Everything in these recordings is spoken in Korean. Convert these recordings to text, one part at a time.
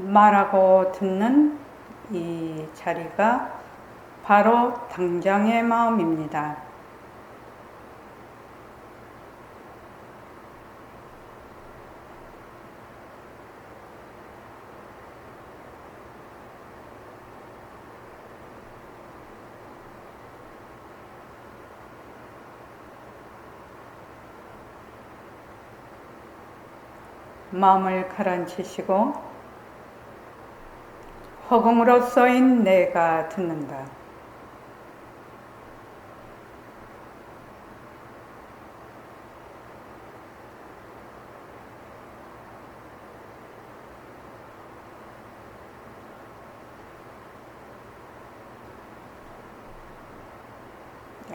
말하고 듣는 이 자리가 바로 당장의 마음입니다. 마음을 가라앉히시고 허공으로 써인 내가 듣는다.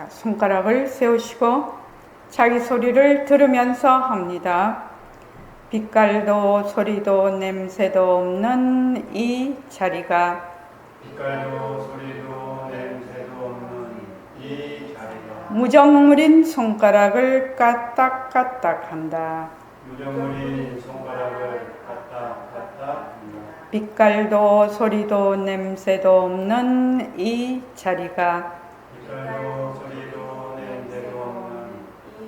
손가락을 세우시고 자기 소리를 들으면서 합니다. 빛깔도 소리도 냄새도 없는 이 자리가 빛깔도 소리도 냄새도 없는 이 자리가 무정물인 손가락을 까딱까딱 한다. 무정물인 손가락을 까딱까딱 한다. 빛깔도 소리도 냄새도 없는 이 자리가 빛깔도 소리도 냄새도 없는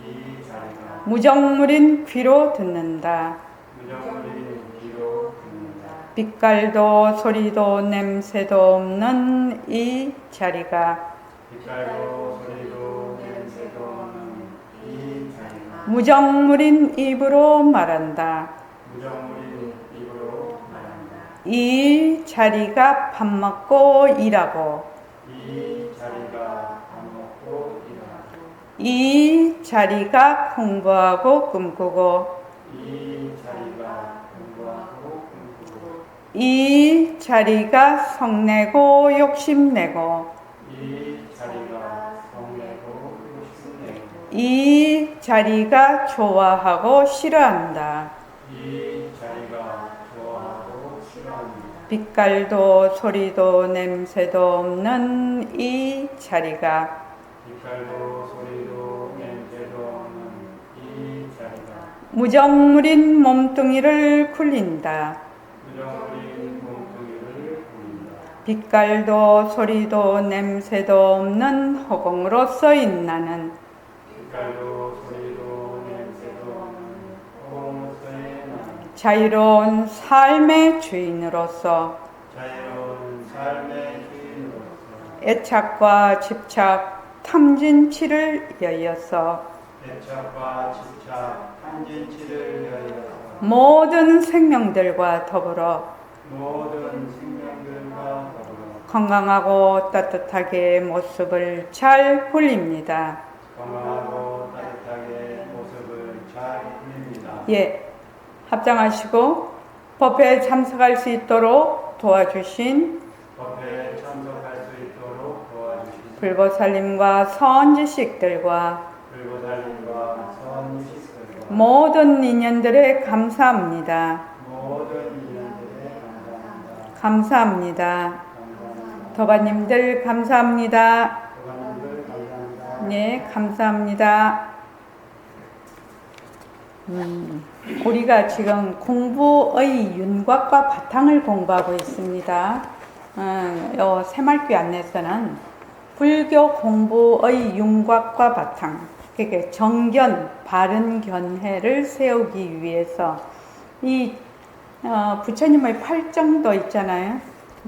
이 자리가 무정물인 귀로 듣는다. 무정물인 귀로 듣는다. 빛깔도 소리도 냄새도 없는 이 자리가 빛깔도 소리도 냄새도 없는 이 자리가 무정물인 입으로 말한다. 무정물인 입으로 말한다. 이 자리가 밥 먹고 일하고 이 자리가 밥 먹고 일하고 이 자리가 공부하고 꿈꾸고 이 자리가 공부하고 꿈꾸고 이 자리가 성내고 욕심내고 이 자리가 성내고 욕심내고 이 자리가 좋아하고 싫어한다. 이 자리가 좋아하고 싫어합니다. 빛깔도 소리도 냄새도 없는 이 자리가 빛깔도 소리도 냄새도 없는 이 자리가 무정물인 몸뚱이를 굴린다. 무정물인 몸뚱이를 굴린다. 빛깔도 소리도 냄새도 없는 허공으로 써인 나는 빛깔도 소리도 냄새도 없는 허공으로서의 나는 자유로운 삶의 주인으로서 자유로운 삶의 주인으로서 애착과 집착, 탐진치를 여의어서 애착과 집착, 탐진치를 여의어서 모든 생명들과 더불어 모든 생명들과 더불어 건강하고 따뜻하게 모습을 잘 굴립니다. 건강하고 따뜻하게 모습을 잘 굴립니다. 예, 합장하시고 법회에 참석할 수 있도록 도와주신 법회에 참석할 수 있도록 도와주신 불보살님과 선지식들과 불보살님과 선지식들과 모든 인연들에 감사합니다. 모든 인연들에 감사합니다. 감사합니다. 감사합니다. 도바님들 감사합니다. 도반님들 감사합니다. 네, 감사합니다. 우리가 지금 공부의 윤곽과 바탕을 공부하고 있습니다. 요 새말귀 안내서는 불교 공부의 윤곽과 바탕, 그러니까 정견, 바른 견해를 세우기 위해서 이 부처님의 팔정도 있잖아요.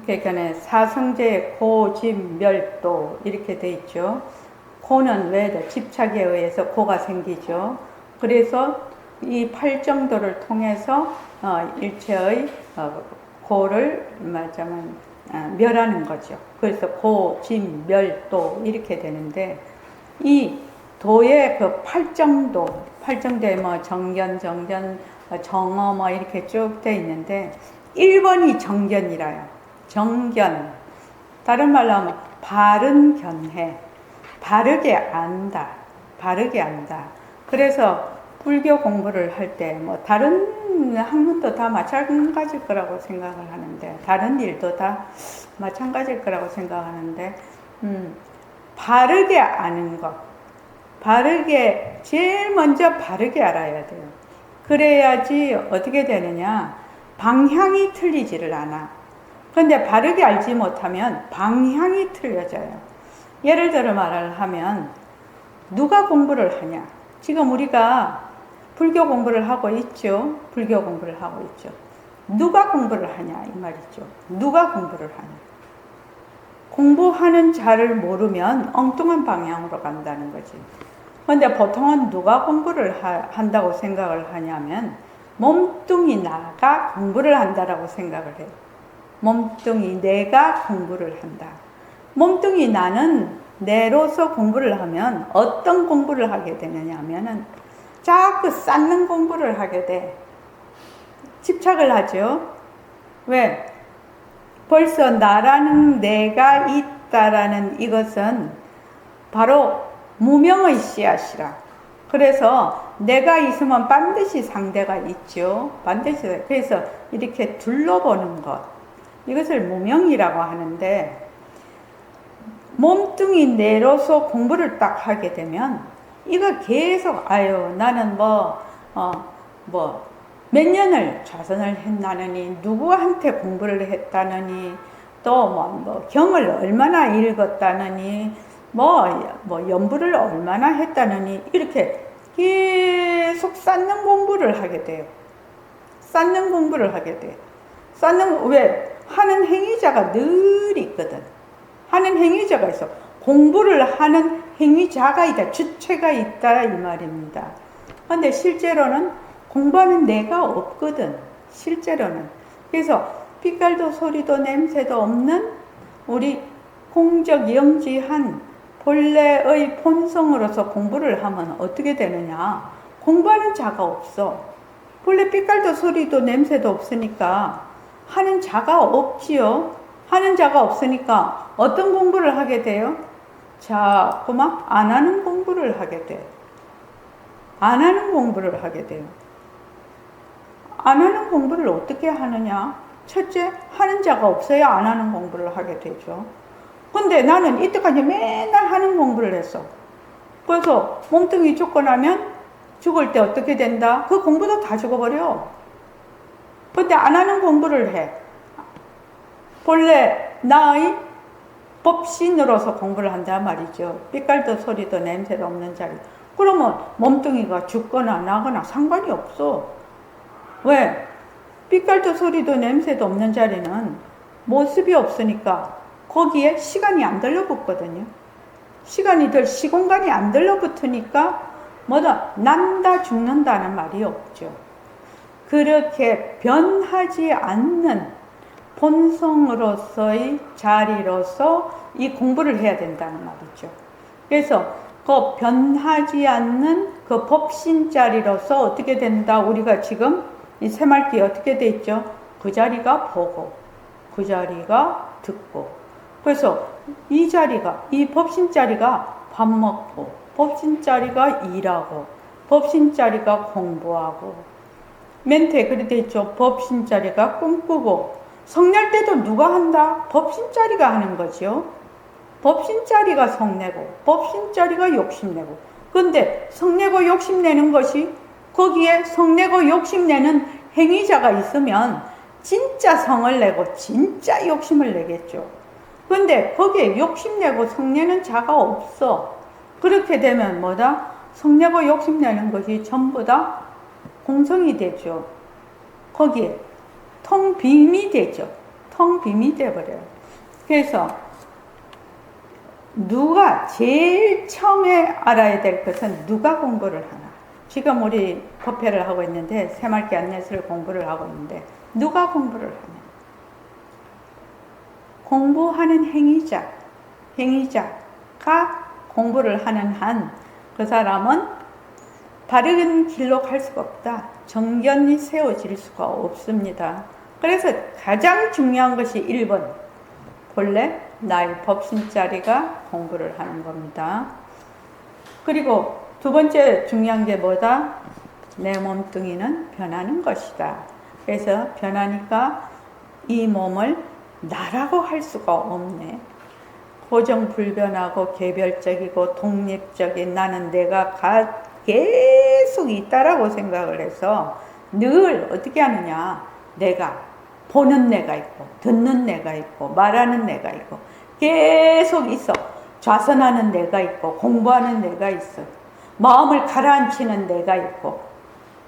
그러니까 사성제, 고, 집, 멸도 이렇게 돼 있죠. 고는 왜 집착에 의해서 고가 생기죠. 그래서 이 팔정도를 통해서 일체의 고를 말하자면 멸하는 거죠. 그래서 고, 진, 멸, 도 이렇게 되는데 이 도의 그 팔정도에 뭐 정견, 정어 뭐 이렇게 쭉 돼 있는데 1번이 정견이라요. 정견. 다른 말로 하면 바른 견해. 바르게 안다. 그래서 불교 공부를 할 때 뭐 다른 학문도 다 마찬가지일 거라고 생각을 하는데 다른 일도 다 마찬가지일 거라고 생각하는데 바르게 아는 것 제일 먼저 바르게 알아야 돼요. 그래야지 어떻게 되느냐 방향이 틀리지를 않아. 근데 바르게 알지 못하면 방향이 틀려져요. 예를 들어 말을 하면 누가 공부를 하냐? 지금 우리가 불교 공부를 하고 있죠. 불교 공부를 하고 있죠. 누가 공부를 하냐 이 말이죠. 누가 공부를 하냐. 공부하는 자를 모르면 엉뚱한 방향으로 간다는 거지. 근데 보통은 누가 공부를 한다고 생각을 하냐면 몸뚱이 나가 공부를 한다라고 생각을 해요. 몸뚱이 내가 공부를 한다. 몸뚱이 나는 내로서 공부를 하면 어떤 공부를 하게 되느냐 하면은 자꾸 쌓는 공부를 하게 돼. 집착을 하죠. 왜? 벌써 나라는 내가 있다라는 이것은 바로 무명의 씨앗이라. 그래서 내가 있으면 반드시 상대가 있죠. 반드시. 그래서 이렇게 둘러보는 것. 이것을 무명이라고 하는데 몸뚱이 내로서 공부를 딱 하게 되면 이거 계속 나는 몇 년을 좌선을 했나느니 누구한테 공부를 했다느니 또 경을 얼마나 읽었다느니 연부를 얼마나 했다느니 이렇게 계속 쌓는 공부를 하게 돼요. 쌓는 공부를 하게 돼요. 왜? 하는 행위자가 늘 있거든. 하는 행위자가 있어. 공부를 하는 행위자가 있다. 주체가 있다 이 말입니다. 근데 실제로는 공부하는 내가 없거든. 실제로는. 그래서 빛깔도 소리도 냄새도 없는 우리 공적 영지한 본래의 본성으로서 공부를 하면 어떻게 되느냐. 공부하는 자가 없어. 본래 빛깔도 소리도 냄새도 없으니까 하는 자가 없지요. 하는 자가 없으니까 어떤 공부를 하게 돼요? 자꾸만 안 하는 공부를 하게 돼. 안 하는 공부를 하게 돼요. 안 하는 공부를 어떻게 하느냐? 첫째, 하는 자가 없어야 안 하는 공부를 하게 되죠. 근데 나는 이때까지 맨날 하는 공부를 했어. 그래서 몸뚱이 죽고 나면 죽을 때 어떻게 된다? 그 공부도 다 죽어버려. 근데 안 하는 공부를 해. 본래 나의 법신으로서 공부를 한단 말이죠. 빛깔도 소리도 냄새도 없는 자리. 그러면 몸뚱이가 죽거나 나거나 상관이 없어. 왜? 빛깔도 소리도 냄새도 없는 자리는 모습이 없으니까 거기에 시간이 안 들러붙거든요. 시공간이 안 들러붙으니까 난다 죽는다는 말이 없죠. 그렇게 변하지 않는 본성으로서의 자리로서 이 공부를 해야 된다는 말이죠. 그래서 그 변하지 않는 그 법신 자리로서 어떻게 된다? 우리가 지금 이 새말귀에 어떻게 돼 있죠? 그 자리가 보고, 그 자리가 듣고. 그래서 이 자리가, 이 법신 자리가 밥 먹고, 법신 자리가 일하고, 법신 자리가 공부하고. 멘트에 그렇게 돼 있죠. 법신 자리가 꿈꾸고. 성낼 때도 누가 한다? 법신 자리가 하는 거죠. 법신 자리가 성내고, 법신 자리가 욕심내고. 그런데 성내고 욕심내는 것이 거기에 성내고 욕심내는 행위자가 있으면 진짜 성을 내고 진짜 욕심을 내겠죠. 그런데 거기에 욕심내고 성내는 자가 없어. 그렇게 되면 성내고 욕심내는 것이 전부 다 공성이 되죠. 거기에 텅빔이 되죠. 텅빔이 되어버려요. 그래서 누가 제일 처음에 알아야 될 것은 누가 공부를 하나. 지금 우리 법회를 하고 있는데 새말귀 안내서를 공부를 하고 있는데 누가 공부를 하냐. 공부하는 행위자가 공부를 하는 한 그 사람은 바른 길로 갈 수가 없다. 정견이 세워질 수가 없습니다. 그래서 가장 중요한 것이 1번 본래 나의 법신자리가 공부를 하는 겁니다. 그리고 두 번째 중요한 게 뭐다? 내 몸뚱이는 변하는 것이다. 그래서 변하니까 이 몸을 나라고 할 수가 없네. 고정불변하고 개별적이고 독립적인 나는 내가 계속 있다라고 생각을 해서 늘 어떻게 하느냐. 내가 보는 내가 있고 듣는 내가 있고 말하는 내가 있고 계속 있어. 좌선하는 내가 있고 공부하는 내가 있어. 마음을 가라앉히는 내가 있고,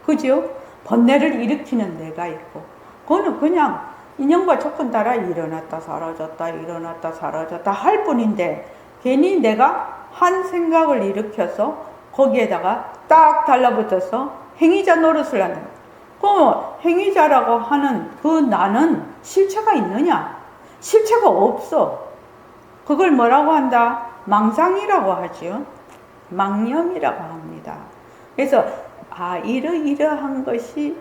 그죠? 번뇌를 일으키는 내가 있고, 그거는 그냥 인연과 조건 따라 일어났다 사라졌다 일어났다 사라졌다 할 뿐인데, 괜히 내가 한 생각을 일으켜서 거기에다가 딱 달라붙어서 행위자 노릇을 하는 거야. 그 행위자라고 하는 그 나는 실체가 있느냐? 실체가 없어. 그걸 뭐라고 한다? 망상이라고 하죠. 망념이라고 합니다. 그래서 이러이러한 것이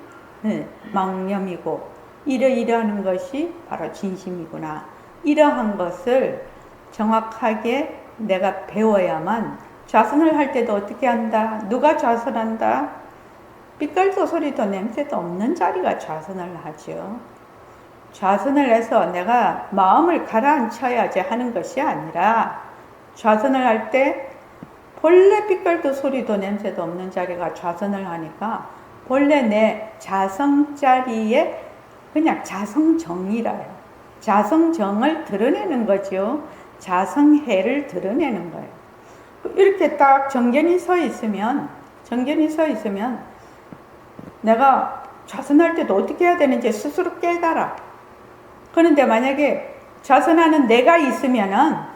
망념이고 이러이러하는 것이 바로 진심이구나. 이러한 것을 정확하게 내가 배워야만, 좌선을 할 때도 어떻게 한다? 누가 좌선한다? 삐끌도 소리도 냄새도 없는 자리가 좌선을 하죠. 좌선을 해서 내가 마음을 가라앉혀야지 하는 것이 아니라, 좌선을 할 때 본래 삐끌도 소리도 냄새도 없는 자리가 좌선을 하니까 본래 내 자성 자리에 그냥 자성정이라요. 자성정을 드러내는 거죠. 자성해를 드러내는 거예요. 이렇게 딱 정견이 서 있으면 내가 좌선할 때도 어떻게 해야 되는지 스스로 깨달아. 그런데 만약에 좌선하는 내가 있으면은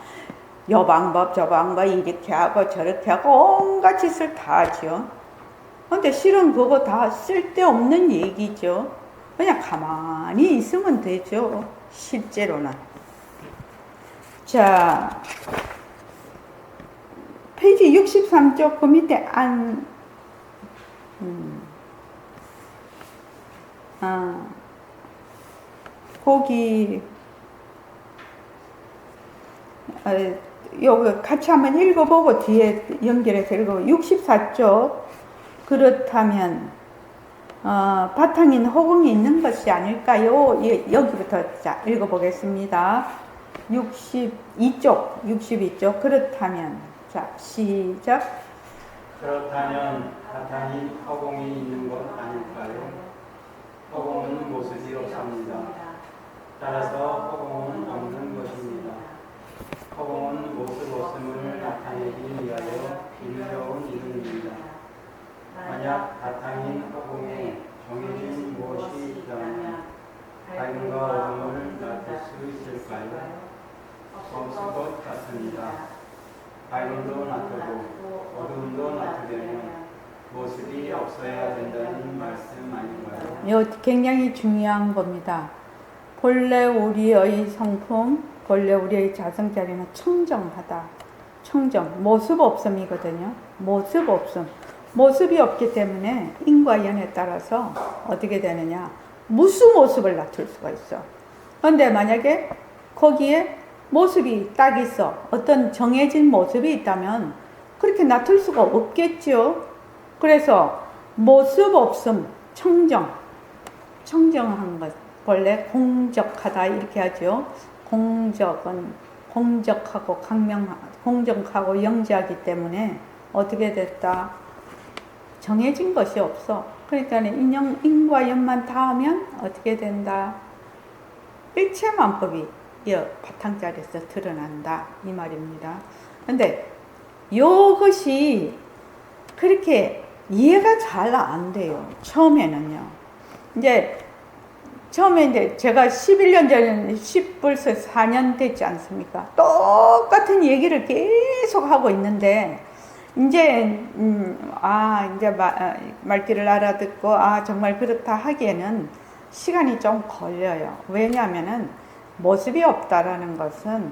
요 방법 저 방법 이렇게 하고 저렇게 하고 온갖 짓을 다 하죠. 근데 실은 그거 다 쓸데없는 얘기죠. 그냥 가만히 있으면 되죠. 실제로는. 자, 페이지 63쪽 그 밑에 거기 요거 같이 한번 읽어보고 뒤에 연결해서 읽어보고 64쪽 그렇다면 바탕인 허공이 있는 것이 아닐까요? 여기부터 자 읽어보겠습니다. 62쪽 그렇다면 자 시작. 그렇다면 바탕인 허공이 있는 것 아닐까요? 허공은 모습이 없습니다. 따라서 허공은 없는 것입니다. 허공은 모습 없음을 나타내기 위하여 빌려온 이름입니다. 만약 바탕인 허공에 정해진 무엇이 있다면 밝음과 어둠을 나타낼 수 있을까요? 없을 것 같습니다. 밝음도 놔두고 어둠도 놔두려면 모습이 없어야 된다는 말씀 아닌가요? 이거 굉장히 중요한 겁니다. 본래 우리의 성품, 본래 우리의 자성자리는 청정하다. 청정, 모습 없음이거든요. 모습 없음. 모습이 없기 때문에 인과 연에 따라서 어떻게 되느냐, 무수 모습을 나툴 수가 있어. 그런데 만약에 거기에 모습이 딱 있어, 어떤 정해진 모습이 있다면 그렇게 나툴 수가 없겠죠. 그래서 모습 없음, 청정한 것, 원래 공적하다 이렇게 하죠. 공적은 공적하고 공정하고 영지하기 때문에 어떻게 됐다? 정해진 것이 없어. 그러니까 인과 연만 닿으면 어떻게 된다? 일체만법이 이 바탕자리에서 드러난다 이 말입니다. 근데 이것이 그렇게 이해가 잘 안 돼요. 처음에는요. 처음에 이제 제가 11년 전에 벌써 4년 됐지 않습니까? 똑같은 얘기를 계속 하고 있는데 이제 말귀를 알아듣고 정말 그렇다 하기에는 시간이 좀 걸려요. 왜냐하면은 모습이 없다라는 것은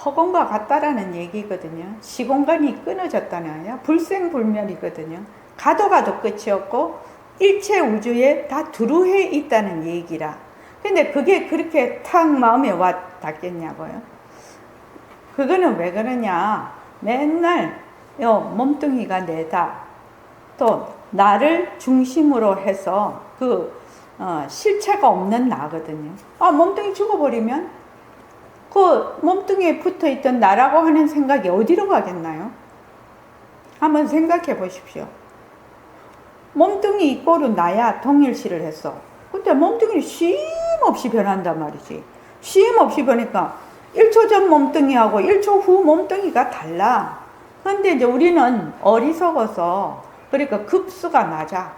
허공과 같다라는 얘기거든요. 시공간이 끊어졌다는 불생불멸이거든요. 가도 끝이 없고 일체 우주에 다 두루해 있다는 얘기라. 근데 그게 그렇게 탁 마음에 와 닿겠냐고요. 그거는 왜 그러냐, 맨날 몸뚱이가 내다, 또 나를 중심으로 해서 실체가 없는 나거든요. 몸뚱이 죽어버리면 그 몸뚱이에 붙어있던 나라고 하는 생각이 어디로 가겠나요? 한번 생각해 보십시오. 몸뚱이 이꼬로 나야 동일시를 했어. 근데 몸뚱이는 쉼 없이 변한단 말이지. 쉼 없이 보니까 1초 전 몸뚱이하고 1초 후 몸뚱이가 달라. 근데 이제 우리는 어리석어서, 그러니까 급수가 낮아.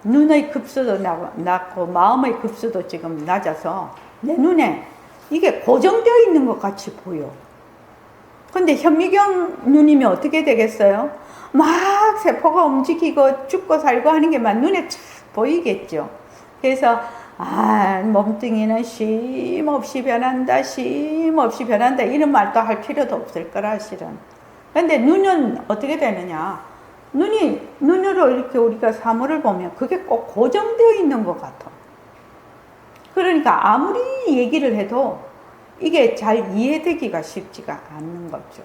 눈의 급수도 낮고 마음의 급수도 지금 낮아서 내 눈에 이게 고정되어 있는 것 같이 보여. 근데 현미경 누님이 어떻게 되겠어요? 막 세포가 움직이고 죽고 살고 하는 게 막 눈에 착 보이겠죠. 그래서 몸뚱이는 쉼 없이 변한다, 쉼 없이 변한다, 이런 말도 할 필요도 없을 거라 실은. 근데 눈은 어떻게 되느냐? 눈으로 이렇게 우리가 사물을 보면 그게 꼭 고정되어 있는 것 같아. 그러니까 아무리 얘기를 해도 이게 잘 이해되기가 쉽지가 않는 거죠.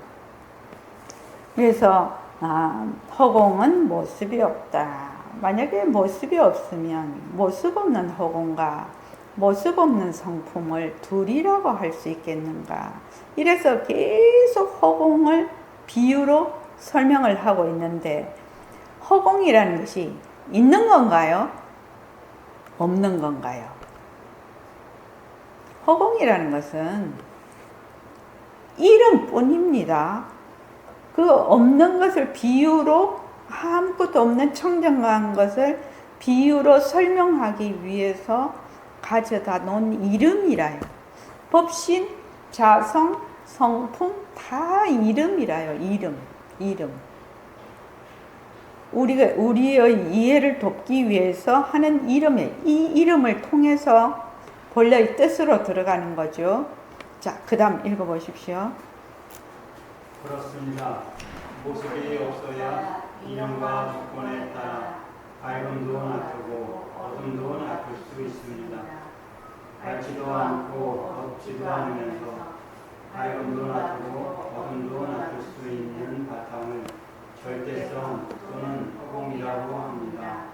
그래서 허공은 모습이 없다. 만약에 모습이 없으면 모습 없는 허공과 모습 없는 성품을 둘이라고 할 수 있겠는가. 이래서 계속 허공을 비유로 설명을 하고 있는데, 허공이라는 것이 있는 건가요? 없는 건가요? 허공이라는 것은 이름뿐입니다. 그 없는 것을 비유로, 아무것도 없는 청정한 것을 비유로 설명하기 위해서 가져다 놓은 이름이라요. 법신, 자성, 성품 다 이름이라요. 이름. 우리의 이해를 돕기 위해서 하는 이름에, 이 이름을 통해서 본래의 뜻으로 들어가는 거죠. 자, 그 다음 읽어보십시오. 그렇습니다. 모습이 없어야 인연과 조건에 따라 밝음도 놔두고 어둠도 놔둘 수 있습니다. 밝지도 않고 덥지도 않으면서 밝음도 놔두고 어둠도 놔둘 수 있는 바탕을 절대성 또는 허공이라고 합니다.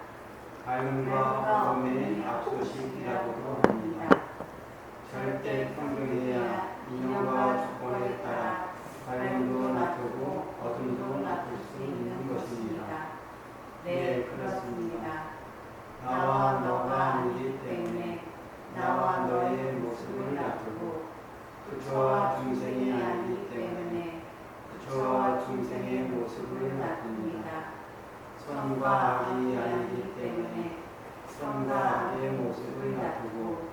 밝음과 어둠의 압소식이라고도 합니다. 절대 평등해야 인연과 조건에 따라 밝음도 놔두고 어둠도 놔둘 수 있는 것입니다. 네, 그렇습니다. 나와 너가 아니기 때문에 나와 너의 모습을 놔두고 그처와 중생이 아니기 때문에 그처와 중생의 모습을 놔둡니다. 선과 악이 아니기 때문에 선과 악의 모습을 놔두고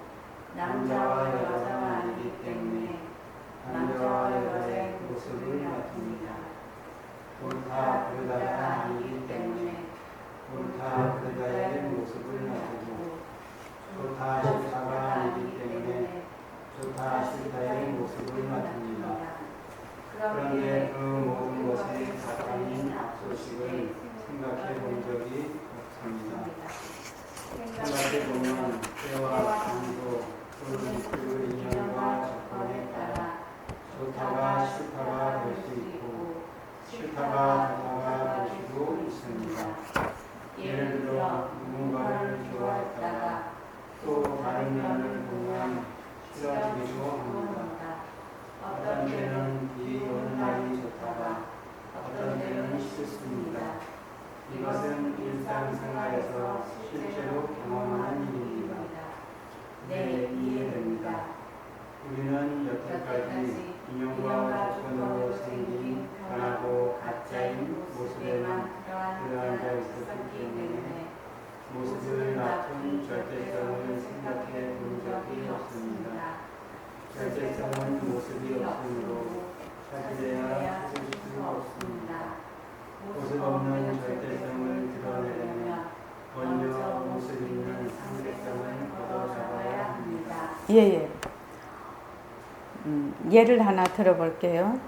남자와 여자가 아니기 때문에 남자와 여자의 모습을 놔둡니다. 옳다 그르다가 아니기 때문에 옳다 그르다의 모습을 놔두고 좋다 싫다가 아니기 때문에 좋다 싫다의 모습을 놔둡니다. 그런데 그 모든 것의 바탕인 압소식을 생각해 본 적이 없습니다. 생각해 보면 때와 장소 또는 그 인연과 조건에 따라 좋다가 싫다가 될 수 있고 싫다가 좋다가 될 수도 있습니다. 예를 들어 누군가를 좋아했다가 또 다른 면을 보면 싫어지기도 합니다. 어떤 때는 이 어느 날이 좋다가 어떤 때는 싫습니다. 이것은 일상생활에서 실제로 경험하는 일입니다. 네, 이해됩니다. 우리는 여태까지 인연과 조건으로 생긴 변하고 가짜인 모습에만 들어앉아 있었기 때문에 모습을 낮춘 절대성을 생각해 본 적이 없습니다. 절대성은 모습이 없으므로 찾으려야 찾을 수 없습니다. 모습 없는 절대성을 드러내려면 먼저 모습 있는 상대성을 걷어잡아야 합니다. 예. 예를 하나 들어볼게요.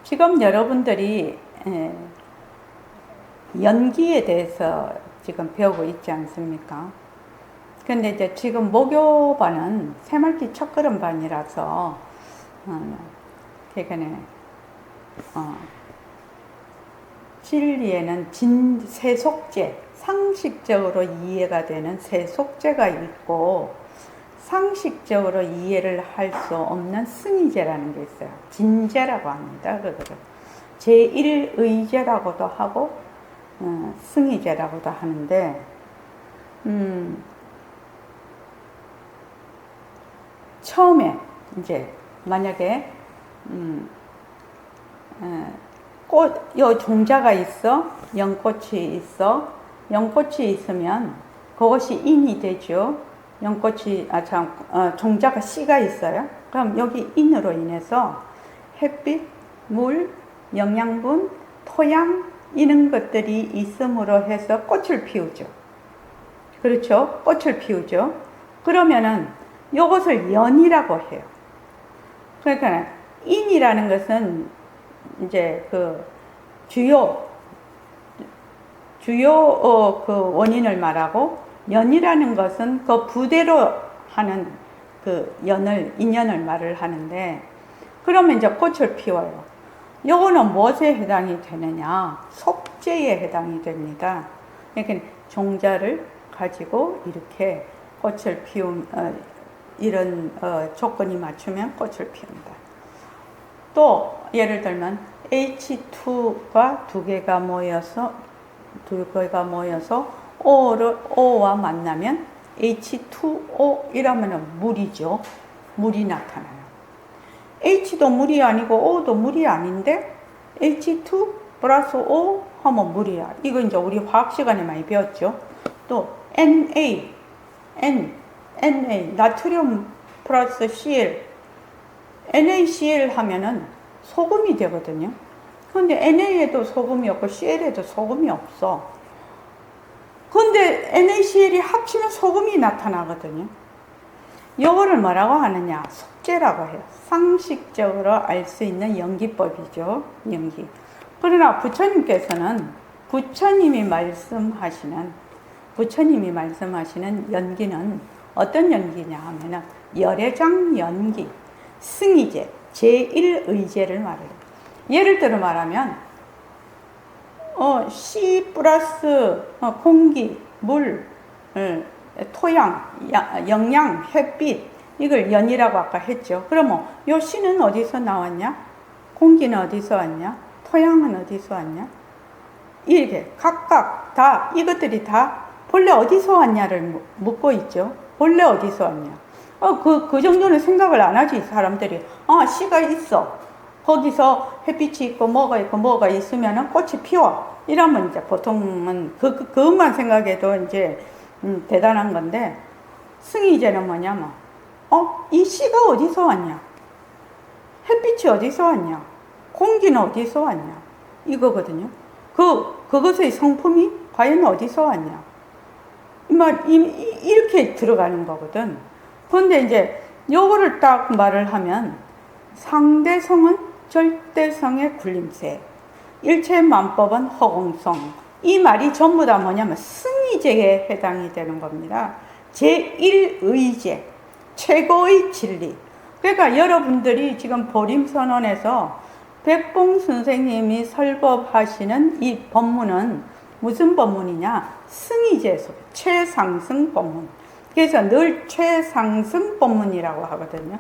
지금 여러분들이 연기에 대해서 지금 배우고 있지 않습니까? 근데 이제 지금 목요반은 새말기 첫걸음반이라서 그러니까 진리에는 세속제, 상식적으로 이해가 되는 세속제가 있고 상식적으로 이해를 할 수 없는 승의제라는 게 있어요. 진제라고 합니다. 그거를 제1의제라고도 하고 승의제라고도 하는데 처음에 이제 만약에 요 종자가 있어, 연꽃이 있어, 연꽃이 있으면 그것이 인이 되죠. 연꽃이 종자가 씨가 있어요. 그럼 여기 인으로 인해서 햇빛, 물, 영양분, 토양 이런 것들이 있음으로 해서 꽃을 피우죠. 그렇죠? 꽃을 피우죠. 그러면은 이것을 연이라고 해요. 그러니까 인이라는 것은 이제 그 주요 그 원인을 말하고, 연이라는 것은 그 부대로 하는 그 인연을 말을 하는데, 그러면 이제 꽃을 피워요. 요거는 무엇에 해당이 되느냐? 속재에 해당이 됩니다. 그러니까 종자를 가지고 이렇게 꽃을 이런 조건이 맞추면 꽃을 피운다. 또 예를 들면 H2가 두 개가 모여서 O와 만나면 H2O 이라면 물이죠. 물이 나타나요. H도 물이 아니고 O도 물이 아닌데 H2 플러스 O 하면 물이야. 이거 이제 우리 화학 시간에 많이 배웠죠. 또 Na 나트륨 플러스 Cl, NaCl 하면은 소금이 되거든요. 근데 Na에도 소금이 없고 Cl에도 소금이 없어. 근데 NaCl이 합치면 소금이 나타나거든요. 요거를 뭐라고 하느냐? 속재라고 해요. 상식적으로 알 수 있는 연기법이죠. 연기. 그러나 부처님께서는 부처님이 말씀하시는 연기는 어떤 연기냐 하면은 열애장 연기, 승의제, 제1의제를 말해요. 예를 들어 말하면 C 플러스 공기, 물, 토양, 영양, 햇빛, 이걸 연이라고 아까 했죠. 그러면 요 C는 어디서 나왔냐? 공기는 어디서 왔냐? 토양은 어디서 왔냐? 이렇게 각각 다 이것들이 다 본래 어디서 왔냐를 묻고 있죠. 본래 어디서 왔냐? 그 정도는 생각을 안 하지, 사람들이. C가 있어. 거기서 햇빛이 있고 뭐가 있으면은 꽃이 피워. 이러면 이제 보통은 그것만 생각해도 이제 대단한 건데, 승의제는 뭐냐면, 이 C가 어디서 왔냐? 햇빛이 어디서 왔냐? 공기는 어디서 왔냐? 이거거든요. 그것의 성품이 과연 어디서 왔냐? 이렇게 들어가는 거거든. 그런데 이제 요거를 딱 말을 하면, 상대성은 절대성의 굴림세, 일체만법은 허공성. 이 말이 전부 다 뭐냐면 승의제에 해당이 되는 겁니다. 제1의제, 최고의 진리. 그러니까 여러분들이 지금 보림선언에서 백봉 선생님이 설법하시는 이 법문은 무슨 법문이냐? 승의제 속 최상승 법문. 그래서 늘 최상승 법문이라고 하거든요.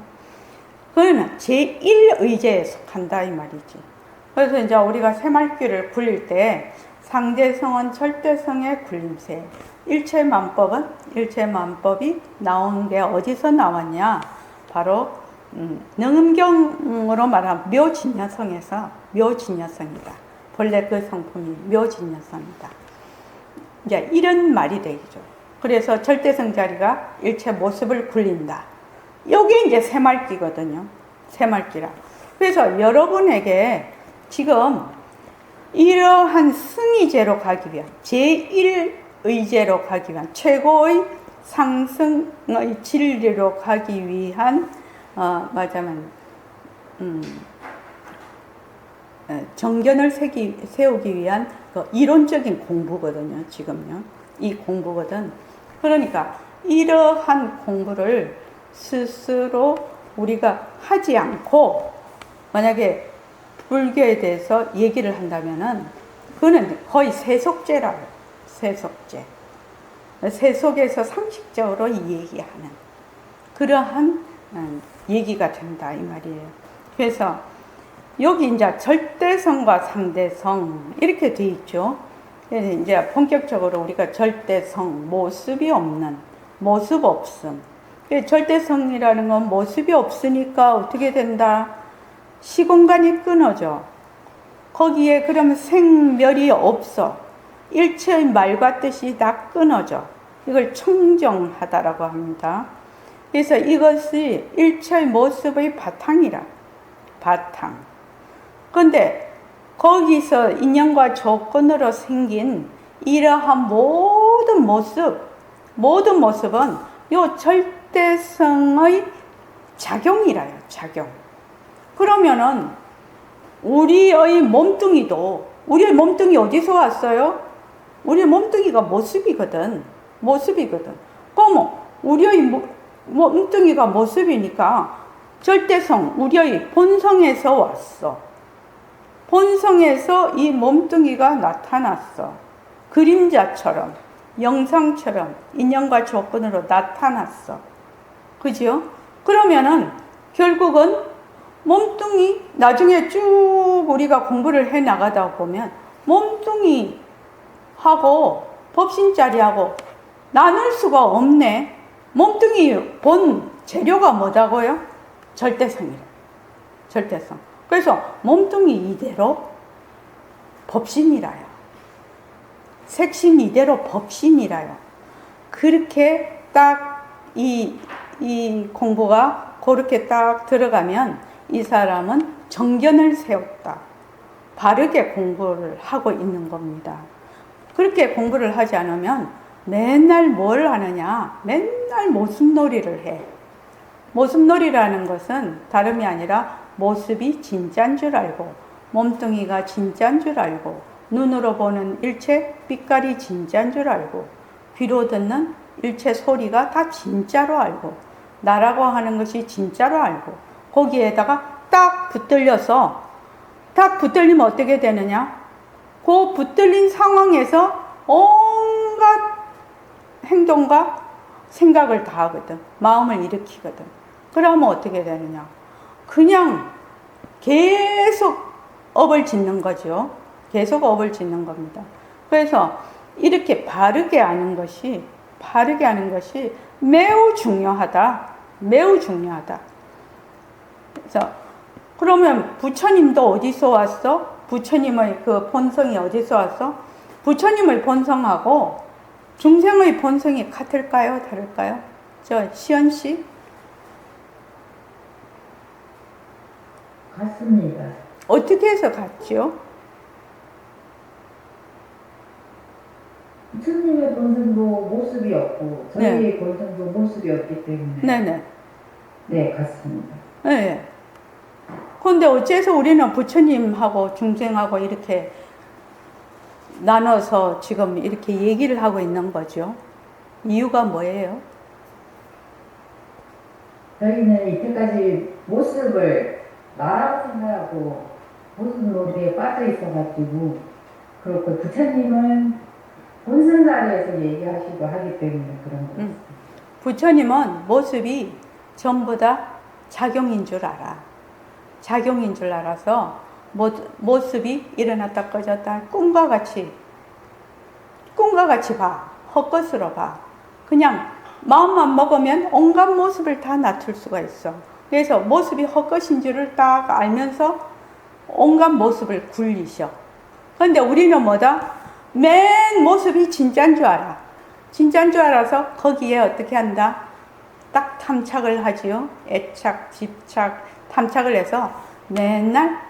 그거는 제1의제에 속한다 이 말이지. 그래서 이제 우리가 새말귀를 굴릴 때 상대성은 절대성의 굴림세, 일체만법이 나온 게 어디서 나왔냐? 바로 능음경으로 말하면 묘진여성에서 묘진여성이다. 본래 그 성품이 묘진여성이다. 이제 이런 말이 되죠. 그래서 절대성 자리가 일체 모습을 굴린다. 요게 이제 새말귀거든요. 새말귀라. 그래서 여러분에게 지금 이러한 승의제로 가기 위한, 제1의제로 가기 위한, 최고의 상승의 진리로 가기 위한, 말하자면, 정견을 세우기 위한 그 이론적인 공부거든요, 지금요. 이 공부거든. 그러니까, 이러한 공부를 스스로 우리가 하지 않고, 만약에 불교에 대해서 얘기를 한다면은, 그거는 거의 세속제라고, 세속제. 세속에서 상식적으로 얘기하는 그러한 얘기가 된다, 이 말이에요. 그래서 여기 이제 절대성과 상대성 이렇게 돼 있죠. 그래서 이제 본격적으로 우리가 절대성, 모습이 없는, 모습 없음, 절대성이라는 건 모습이 없으니까 어떻게 된다? 시공간이 끊어져. 거기에 그러면 생멸이 없어. 일체의 말과 뜻이 다 끊어져. 이걸 청정하다라고 합니다. 그래서 이것이 일체의 모습의 바탕이라. 바탕. 그런데 거기서 인연과 조건으로 생긴 이러한 모든 모습은 요 절대성의 작용이라요. 작용. 그러면은 우리의 몸뚱이 어디서 왔어요? 우리의 몸뚱이가 모습이거든. 그럼 우리의 몸뚱이가 모습이니까 절대성, 우리의 본성에서 왔어. 본성에서 이 몸뚱이가 나타났어. 그림자처럼, 영상처럼 인연과 조건으로 나타났어. 그죠? 그러면은 결국은 몸뚱이, 나중에 쭉 우리가 공부를 해 나가다 보면 몸뚱이하고 법신자리하고 나눌 수가 없네. 몸뚱이 본 재료가 뭐다고요? 절대성이래. 절대성. 그래서 몸뚱이 이대로 법신이라요. 색신 이대로 법신이라요. 그렇게 딱 이 공부가 그렇게 딱 들어가면 이 사람은 정견을 세웠다. 바르게 공부를 하고 있는 겁니다. 그렇게 공부를 하지 않으면 맨날 뭘 하느냐? 맨날 모습놀이를 해. 모습놀이라는 것은 다름이 아니라 모습이 진짜인 줄 알고, 몸뚱이가 진짜인 줄 알고, 눈으로 보는 일체 빛깔이 진짜인 줄 알고, 귀로 듣는 일체 소리가 다 진짜로 알고, 나라고 하는 것이 진짜로 알고, 거기에다가 딱 붙들려서, 딱 붙들리면 어떻게 되느냐? 그 붙들린 상황에서 온갖 행동과 생각을 다 하거든. 마음을 일으키거든. 그러면 어떻게 되느냐? 그냥 계속 업을 짓는 거죠. 계속 업을 짓는 겁니다. 그래서 이렇게 바르게 하는 것이 매우 중요하다. 매우 중요하다. 그래서 그러면 부처님도 어디서 왔어? 부처님의 그 본성이 어디서 왔어? 부처님의 본성하고 중생의 본성이 같을까요? 다를까요? 시연 씨? 같습니다. 어떻게 해서 같죠? 부처님의 본성도 모습이 없고 저희의 본성도 모습이 없기 때문에 네네. 네, 같습니다. 네. 그런데 어째서 우리는 부처님하고 중생하고 이렇게 나눠서 지금 이렇게 얘기를 하고 있는 거죠? 이유가 뭐예요? 저희는 이때까지 모습을 나라고 생각하고 모습으로 빠져 있어가지고, 그렇고 부처님은 본성 자리에서 얘기하시고 하기 때문에 그런 거예요. 부처님은 모습이 전부 다 작용인 줄 알아. 작용인 줄 알아서 모습이 일어났다 꺼졌다 꿈과 같이 봐. 헛것으로 봐. 그냥 마음만 먹으면 온갖 모습을 다 낮출 수가 있어. 그래서 모습이 헛것인 줄을 딱 알면서 온갖 모습을 굴리셔. 그런데 우리는 뭐다? 맨 모습이 진짜인 줄 알아. 진짜인 줄 알아서 거기에 어떻게 한다? 딱 탐착을 하지요. 애착, 집착, 탐착을 해서 맨날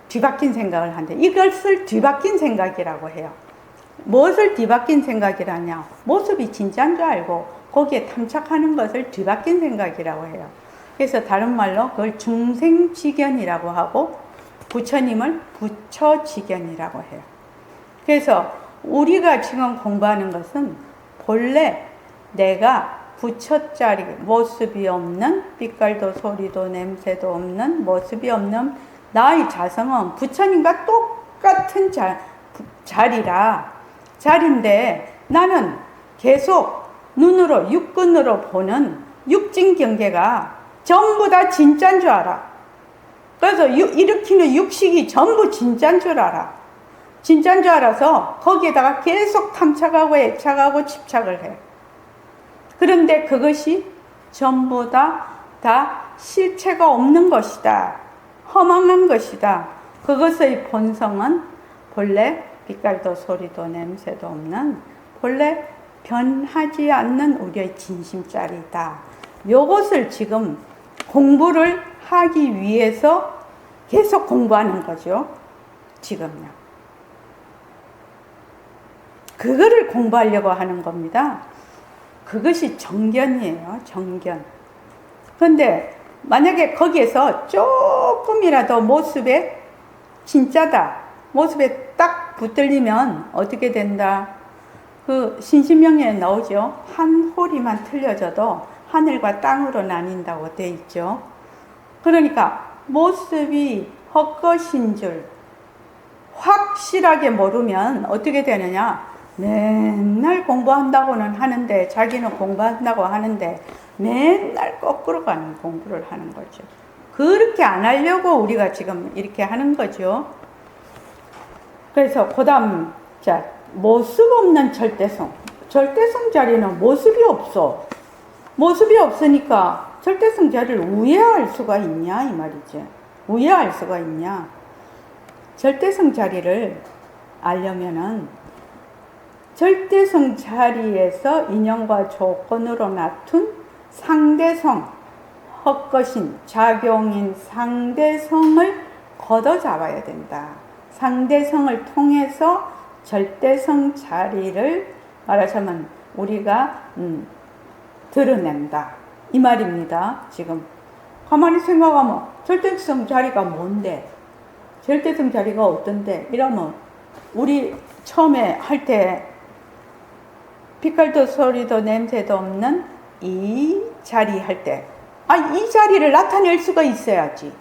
뒤바뀐 생각을 한대. 이것을 뒤바뀐 생각이라고 해요. 무엇을 뒤바뀐 생각이라냐? 모습이 진짜인 줄 알고 거기에 탐착하는 것을 뒤바뀐 생각이라고 해요. 그래서 다른 말로 그걸 중생지견이라고 하고 부처님을 부처지견이라고 해요. 그래서 우리가 지금 공부하는 것은 본래 내가 부처짜리 모습이 없는 빛깔도 소리도 냄새도 없는 모습이 없는 나의 자성은 부처님과 똑같은 자리인데 나는 계속 눈으로 육근으로 보는 육진 경계가 전부 다 진짜인 줄 알아. 그래서 일으키는 육식이 전부 진짜인 줄 알아. 진짜인 줄 알아서 거기에다가 계속 탐착하고 애착하고 집착을 해. 그런데 그것이 전부 다 실체가 없는 것이다. 허망한 것이다. 그것의 본성은 본래 빛깔도 소리도 냄새도 없는 본래 변하지 않는 우리의 진심짜리다. 요것을 지금 공부를 하기 위해서 계속 공부하는 거죠. 지금요. 그거를 공부하려고 하는 겁니다. 그것이 정견이에요. 정견. 그런데 만약에 거기에서 조금이라도 모습에 진짜다. 모습에 딱 붙들리면 어떻게 된다? 그 신신명예에 나오죠. 한 홀이만 틀려져도 하늘과 땅으로 나뉜다고 돼 있죠. 그러니까 모습이 헛것인 줄 확실하게 모르면 어떻게 되느냐? 맨날 공부한다고는 하는데, 자기는 공부한다고 하는데 맨날 거꾸로 가는 공부를 하는 거죠. 그렇게 안 하려고 우리가 지금 이렇게 하는 거죠. 그래서 그 다음, 자, 모습 없는 절대성. 절대성 자리는 모습이 없어. 모습이 없으니까 절대성 자리를 우회할 수가 있냐 이 말이지. 우회할 수가 있냐. 절대성 자리를 알려면은 절대성 자리에서 인연과 조건으로 나툰 상대성, 헛것인 작용인 상대성을 걷어 잡아야 된다. 상대성을 통해서 절대성 자리를 말하자면 우리가 드러낸다. 이 말입니다. 지금 가만히 생각하면 절대성 자리가 뭔데? 절대성 자리가 어떤데? 이러면 우리 처음에 할 때 빛깔도 소리도 냄새도 없는 이 자리 할 때, 이 자리를 나타낼 수가 있어야지.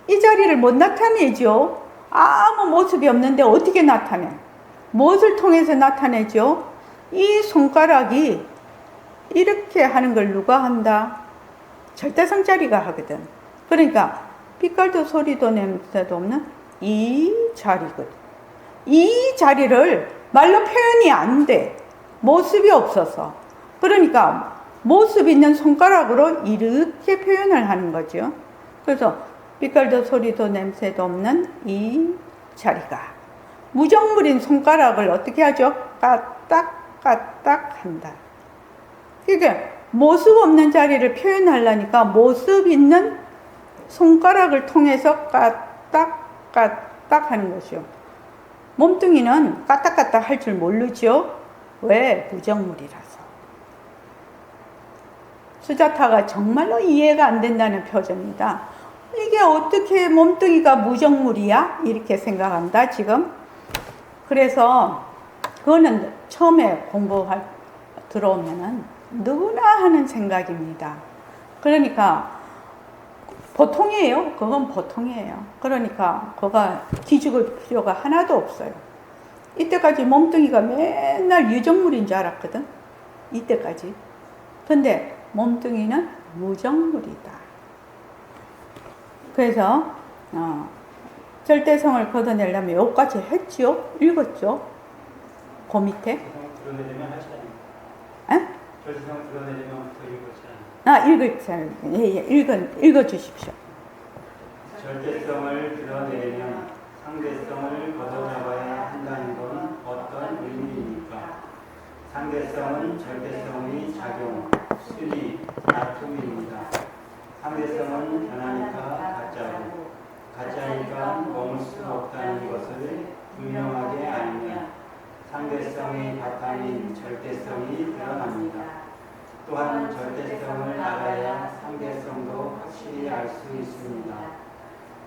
이 자리를 못 나타내죠. 아무 모습이 없는데 어떻게 나타내? 무엇을 통해서 나타내죠? 이 손가락이 이렇게 하는 걸 누가 한다? 절대성 자리가 하거든. 그러니까 빛깔도 소리도 냄새도 없는 이 자리거든. 이 자리를 말로 표현이 안 돼. 모습이 없어서. 그러니까 모습 있는 손가락으로 이렇게 표현을 하는 거죠. 그래서 빛깔도 소리도 냄새도 없는 이 자리가 무정물인 손가락을 어떻게 하죠? 까딱까딱 한다. 그러니까 모습 없는 자리를 표현하려니까 모습 있는 손가락을 통해서 까딱까딱 하는 것이요. 몸뚱이는 까딱까딱 할 줄 모르죠. 왜? 무정물이라서. 수자타가 정말로 이해가 안 된다는 표정이다. 이게 어떻게 몸뚱이가 무정물이야? 이렇게 생각한다 지금. 그래서 그거는 처음에 들어오면은 누구나 하는 생각입니다. 그러니까 보통이에요. 그건 보통이에요. 그러니까 그거 기죽을 필요가 하나도 없어요. 이때까지 몸뚱이가 맨날 유정물인 줄 알았거든. 이때까지. 근데 몸뚱이는 무정물이다. 그래서 절대성을 걷어내려면 여기까지 했죠. 읽었죠. 그 밑에. 드러내려면 하시다니. 에? 절대성을 드러내려면 더 읽었잖아요. 읽어주십시오. 절대성을 드러내려면 상대성을 걷어잡아야 한다는 건 어떤 의미입니까? 상대성은 절대성의 작용, 순위, 나툼입니다. 상대성은 변하니까 가짜고, 가짜니까 머물 수 없다는 것을 분명하게 알면 상대성의 바탕인 절대성이 드러납니다. 또한 절대성을 알아야 상대성도 확실히 알 수 있습니다.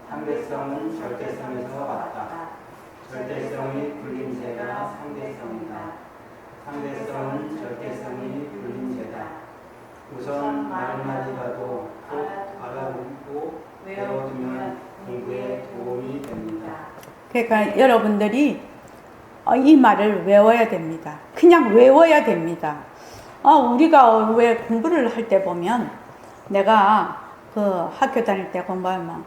상대성은 절대성에서 왔다. 절대성의 불림체가 상대성이다. 상대성은 절대성의 불림체다. 우선 말마디라도 꼭 알아보고 외워두면 공부에 도움이 됩니다. 그러니까 여러분들이 이 말을 외워야 됩니다. 그냥 외워야 됩니다. 우리가 왜 공부를 할 때 보면 내가 그 학교 다닐 때 공부하면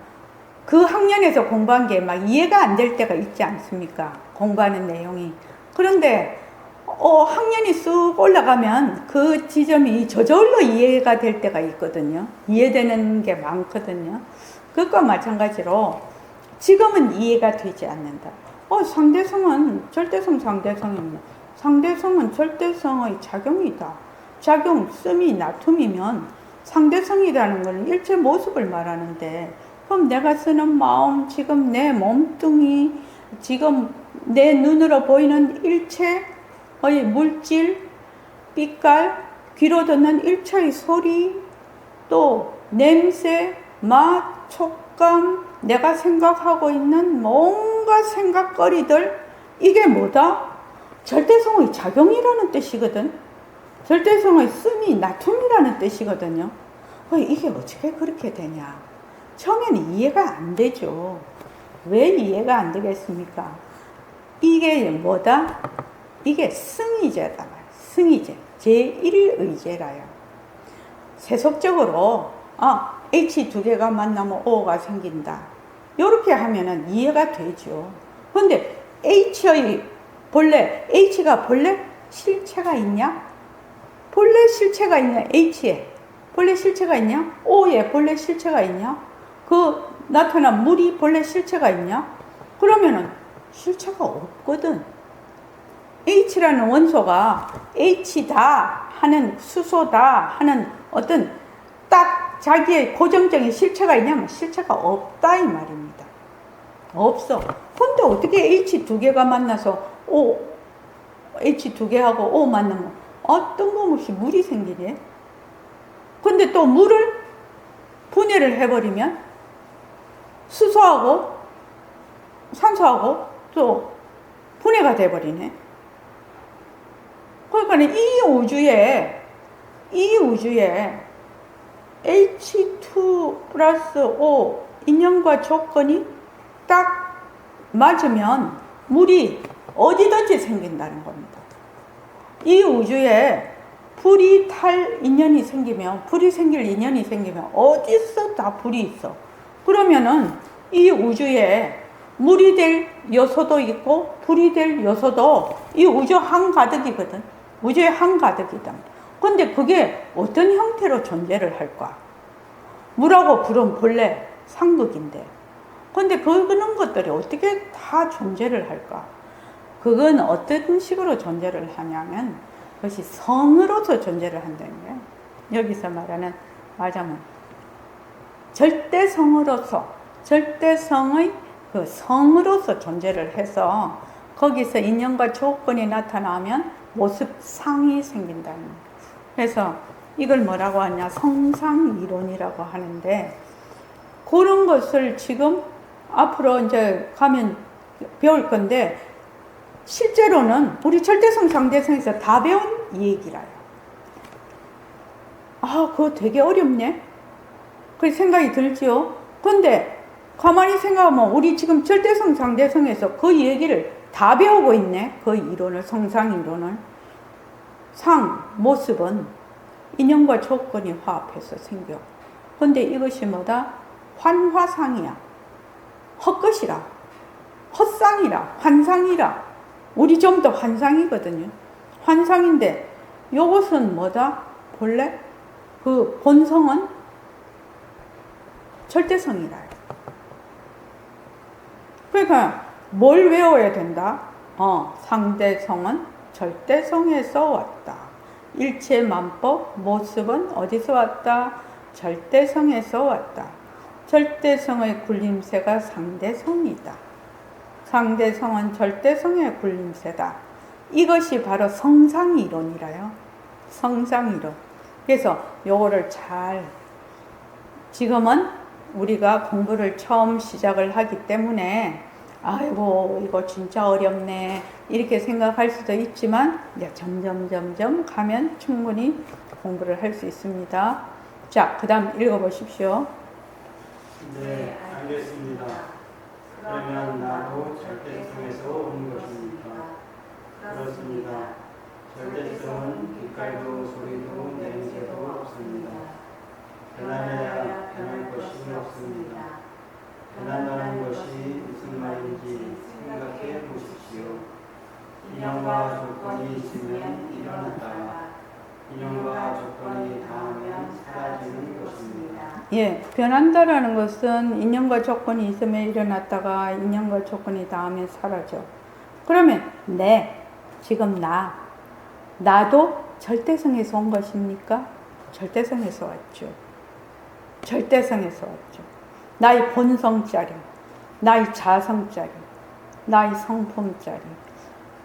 그 학년에서 공부한 게 막 이해가 안 될 때가 있지 않습니까? 공부하는 내용이. 그런데 학년이 쑥 올라가면 그 지점이 저절로 이해가 될 때가 있거든요. 이해되는 게 많거든요. 그것과 마찬가지로 지금은 이해가 되지 않는다. 상대성은 절대성 상대성입니다. 상대성은 절대성의 작용이다. 작용, 씀이 나툼이면 상대성이라는 것은 일체 모습을 말하는데, 그럼 내가 쓰는 마음, 지금 내 몸뚱이, 지금 내 눈으로 보이는 일체의 물질, 빛깔, 귀로 듣는 일체의 소리, 또 냄새, 맛, 촉감, 내가 생각하고 있는 뭔가 생각거리들, 이게 뭐다? 절대성의 작용이라는 뜻이거든. 절대성의 씀이 나툼이라는 뜻이거든요. 이게 어떻게 그렇게 되냐? 처음에는 이해가 안 되죠. 왜 이해가 안 되겠습니까? 이게 뭐다? 이게 승의제다. 승의제. 제1의제라요. 세속적으로 H 두 개가 만나면 O가 생긴다. 이렇게 하면은 이해가 되죠. 근데 H의 본래, H가 본래 실체가 있냐? 본래 실체가 있냐? H에 본래 실체가 있냐? O에 본래 실체가 있냐? 그 나타난 물이 본래 실체가 있냐? 그러면은 실체가 없거든. H라는 원소가 H다 하는, 수소다 하는 어떤 딱 자기의 고정적인 실체가 있냐면 실체가 없다 이 말입니다. 없어. 근데 어떻게 H 두 개가 만나서 H 두 개하고 O 만나면 뜬금없이 물이 생기네? 근데 또 물을 분해를 해버리면 수소하고 산소하고 또 분해가 돼버리네. 그러니까 이 우주에 H2 플러스 O 인연과 조건이 딱 맞으면 물이 어디든지 생긴다는 겁니다. 이 우주에 불이 탈 인연이 생기면, 불이 생길 인연이 생기면 어디서 다 불이 있어. 그러면은 이 우주에 물이 될 요소도 있고 불이 될 요소도 이 우주 한가득이거든. 우주의 한가득이다. 근데 그게 어떤 형태로 존재를 할까? 물하고 불은 본래 상극인데, 근데 그런 것들이 어떻게 다 존재를 할까? 그건 어떤 식으로 존재를 하냐면 그것이 성으로서 존재를 한다는 거예요. 여기서 말하자면 절대성으로서, 절대성의 그 성으로서 존재를 해서 거기서 인연과 조건이 나타나면 모습상이 생긴다는 거예요. 그래서 이걸 뭐라고 하냐? 성상이론이라고 하는데, 그런 것을 지금 앞으로 이제 가면 배울 건데, 실제로는 우리 절대성 상대성에서 다 배운 이 얘기라요. 그거 되게 어렵네? 그 생각이 들지요? 근데 가만히 생각하면 우리 지금 절대성 상대성에서 그 얘기를 다 배우고 있네. 그 이론을, 성상이론을. 모습은 인연과 조건이 화합해서 생겨. 근데 이것이 뭐다? 환화상이야. 헛것이라. 헛상이라. 환상이라. 우리 좀 더 환상이거든요. 환상인데 이것은 뭐다? 본래 그 본성은 절대성이라. 그러니까 뭘 외워야 된다? 상대성은 절대성에서 왔다. 일체만법 모습은 어디서 왔다? 절대성에서 왔다. 절대성의 굴림새가 상대성이다. 상대성은 절대성의 굴림새다. 이것이 바로 성상이론이라요. 성상이론. 그래서 요거를 지금은 우리가 공부를 처음 시작을 하기 때문에 아이고 이거 진짜 어렵네 이렇게 생각할 수도 있지만 이제 점점 가면 충분히 공부를 할 수 있습니다. 자, 그 다음 읽어보십시오. 네, 알겠습니다. 그러면 나도 절대성에서 온 것입니까? 그렇습니다. 절대성은 빛깔도 소리도 냄새도 없습니다. 변하여야 변할 것이 없습니다. 변한다는 것이 무슨 말인지 생각해 보십시오. 인연과 조건이 조건이 있으면 일어났다가 인연과 조건이 닿으면 사라지는 것입니다. 예, 변한다라는 것은 인연과 조건이 있으면 일어났다가 인연과 조건이 닿으면 사라져. 그러면 지금 나도 절대성에서 온 것입니까? 절대성에서 왔죠. 절대성에서 왔죠. 나의 본성짜리, 나의 자성짜리, 나의 성품짜리.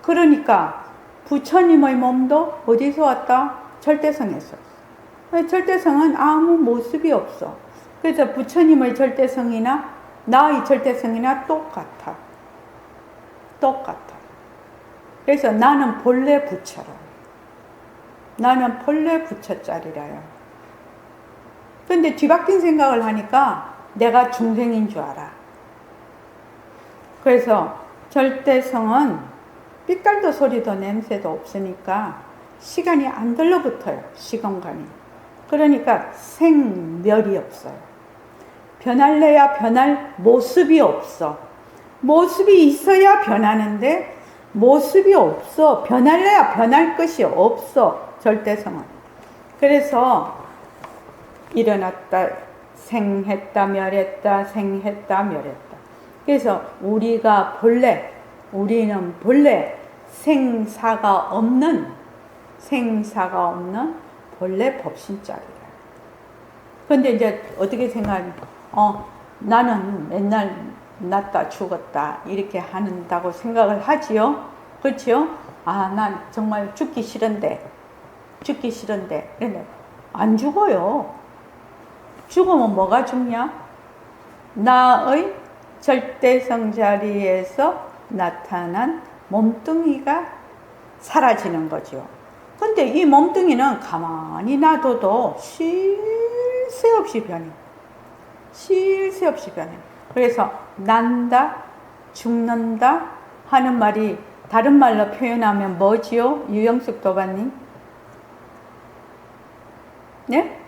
그러니까 부처님의 몸도 어디서 왔다? 절대성에서 왔어. 절대성은 아무 모습이 없어. 그래서 부처님의 절대성이나 나의 절대성이나 똑같아. 그래서 나는 본래 부처라. 나는 본래 부처짜리라요. 근데 뒤바뀐 생각을 하니까 내가 중생인 줄 알아. 그래서 절대성은 삐깔도 소리도 냄새도 없으니까 시간이 안 들러붙어요. 시공간이. 그러니까 생멸이 없어요. 변할래야 변할 모습이 없어. 모습이 있어야 변하는데 모습이 없어. 변할래야 변할 것이 없어. 절대성은. 그래서 일어났다, 생했다, 멸했다, 생했다, 멸했다. 그래서 우리는 본래 생사가 없는 본래 법신짜리라. 근데 이제 어떻게 생각하면, 나는 맨날 났다 죽었다 이렇게 한다고 생각을 하지요. 그렇지요? 난 정말 죽기 싫은데. 근데 안 죽어요. 죽으면 뭐가 죽냐? 나의 절대성 자리에서 나타난 몸뚱이가 사라지는 거죠. 근데 이 몸뚱이는 가만히 놔둬도 쉴 새 없이 변해. 그래서 난다, 죽는다 하는 말이 다른 말로 표현하면 뭐지요? 유영숙 도반님? 네?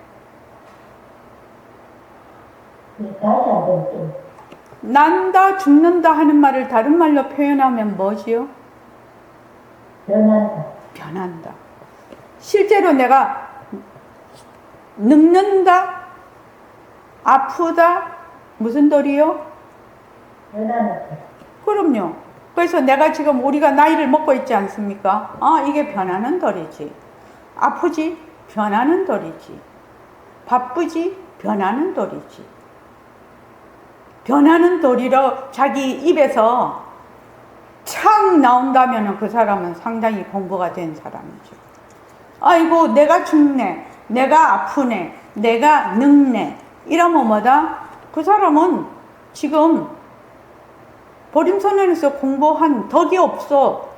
난다, 죽는다 하는 말을 다른 말로 표현하면 뭐지요? 변한다. 실제로 내가 늙는다, 아프다, 무슨 도리요? 그럼요. 그래서 내가 지금 우리가 나이를 먹고 있지 않습니까? 이게 변하는 도리지. 아프지? 변하는 도리지. 바쁘지? 변하는 도리지. 변하는 도리로 자기 입에서 착 나온다면 그 사람은 상당히 공부가 된 사람이죠. 아이고 내가 죽네, 내가 아프네, 내가 늙네 이러면 뭐다? 그 사람은 지금 보림선언에서 공부한 덕이 없어.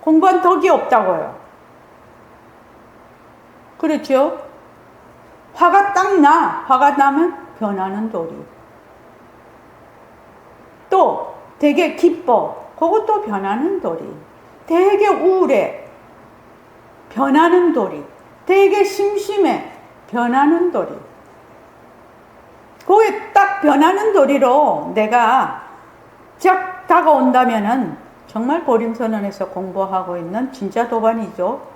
공부한 덕이 없다고요. 그렇죠? 화가 딱 나. 화가 나면 변하는 도리. 또 되게 기뻐. 그것도 변하는 도리. 되게 우울해. 변하는 도리. 되게 심심해. 변하는 도리. 그게 딱 변하는 도리로 내가 쫙 다가온다면은 정말 보림선언에서 공부하고 있는 진짜 도반이죠.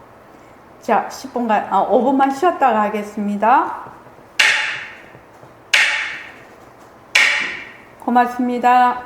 자, 5분만 쉬었다가 하겠습니다. 고맙습니다.